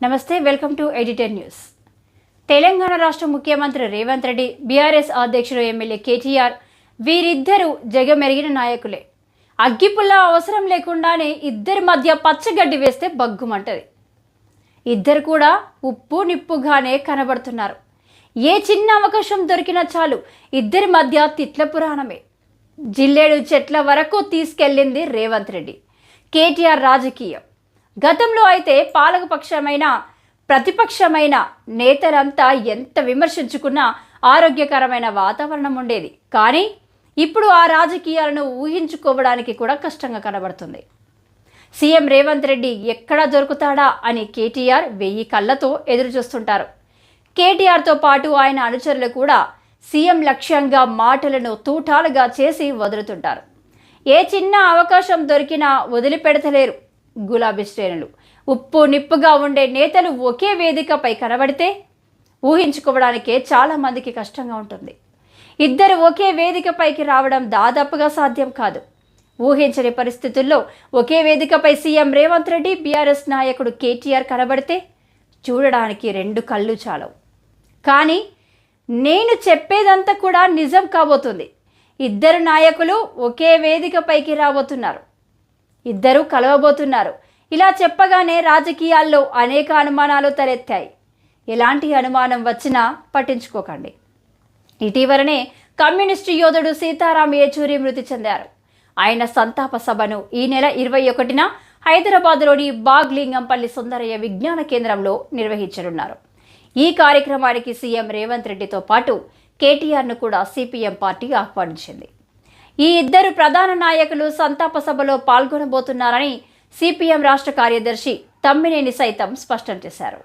నమస్తే, welcome to editor news. Telangana రాష్ట్ర ముఖ్యమంత్రి రేవంత్ రెడ్డి, బీఆర్ఎస్ అధ్యక్షుడు ఎమ్మెల్యే కేటీఆర్ వీరిద్దరూ జగమెరిగిన నాయకులే. అగ్గిపుల్ల అవసరం లేకుండానే ఇద్దరి మధ్య పచ్చగడ్డి వేస్తే బగ్గుమంటది. ఇద్దరు కూడా ఉప్పు నిప్పుగానే కనబడుతున్నారు. ఏ చిన్న అవకాశం దొరికినా చాలు ఇద్దరి మధ్య తిట్ల పురాణమే. జిల్లేడు చెట్ల వరకు తీసుకెళ్ళింది రేవంత్ రెడ్డి. కేటీఆర్ రాజకీయం. గతంలో అయితే పాలకపక్షమైన ప్రతిపక్షమైన నేతలంతా ఎంత విమర్శించుకున్నా ఆరోగ్యకరమైన వాతావరణం ఉండేది. కానీ ఇప్పుడు ఆ రాజకీయాలను ఊహించుకోవడానికి కూడా కష్టంగా కనబడుతుంది. సీఎం రేవంత్ రెడ్డి ఎక్కడ దొరుకుతాడా అని కేటీఆర్ 1000 కళ్ళతో ఎదురు చూస్తుంటారు. కేటీఆర్తో పాటు ఆయన అనుచరులు కూడా సీఎం లక్ష్యంగా మాటలను తూటాలుగా చేసి వదులుతుంటారు. ఏ చిన్న అవకాశం దొరికినా వదిలిపెడతలేరు గులాబీ శ్రేణులు. ఉప్పు నిప్పుగా ఉండే నేతలు ఒకే వేదికపై కనబడితే ఊహించుకోవడానికే చాలామందికి కష్టంగా ఉంటుంది. ఇద్దరు ఒకే వేదికపైకి రావడం దాదాపుగా సాధ్యం కాదు. ఊహించని పరిస్థితుల్లో ఒకే వేదికపై సీఎం రేవంత్ రెడ్డి, బీఆర్ఎస్ నాయకుడు కేటీఆర్ కనబడితే చూడడానికి 2 కళ్ళు చాలవు. కానీ నేను చెప్పేదంతా కూడా నిజం కాబోతుంది. ఇద్దరు నాయకులు ఒకే వేదికపైకి రాబోతున్నారు. ఇద్దరు కలవబోతున్నారు. ఇలా చెప్పగానే రాజకీయాల్లో అనేక అనుమానాలు తలెత్తాయి. ఎలాంటి అనుమానం వచ్చినా పట్టించుకోకండి. ఇటీవలనే కమ్యూనిస్టు యోధుడు సీతారాం ఏచూరి మృతి చెందారు. ఆయన సంతాప సభను ఈ నెల 21న హైదరాబాద్లోని బాగ్లింగంపల్లి సుందరయ్య విజ్ఞాన కేంద్రంలో నిర్వహించనున్నారు. ఈ కార్యక్రమానికి సీఎం రేవంత్ రెడ్డితో పాటు కేటీఆర్ను కూడా సిపిఎం పార్టీ ఆహ్వానించింది. ఈ ఇద్దరు ప్రధాన నాయకులు సంతాప సభలో పాల్గొనబోతున్నారని సిపిఎం రాష్ట్ర కార్యదర్శి తమ్మినేని సైతం స్పష్టం చేశారు.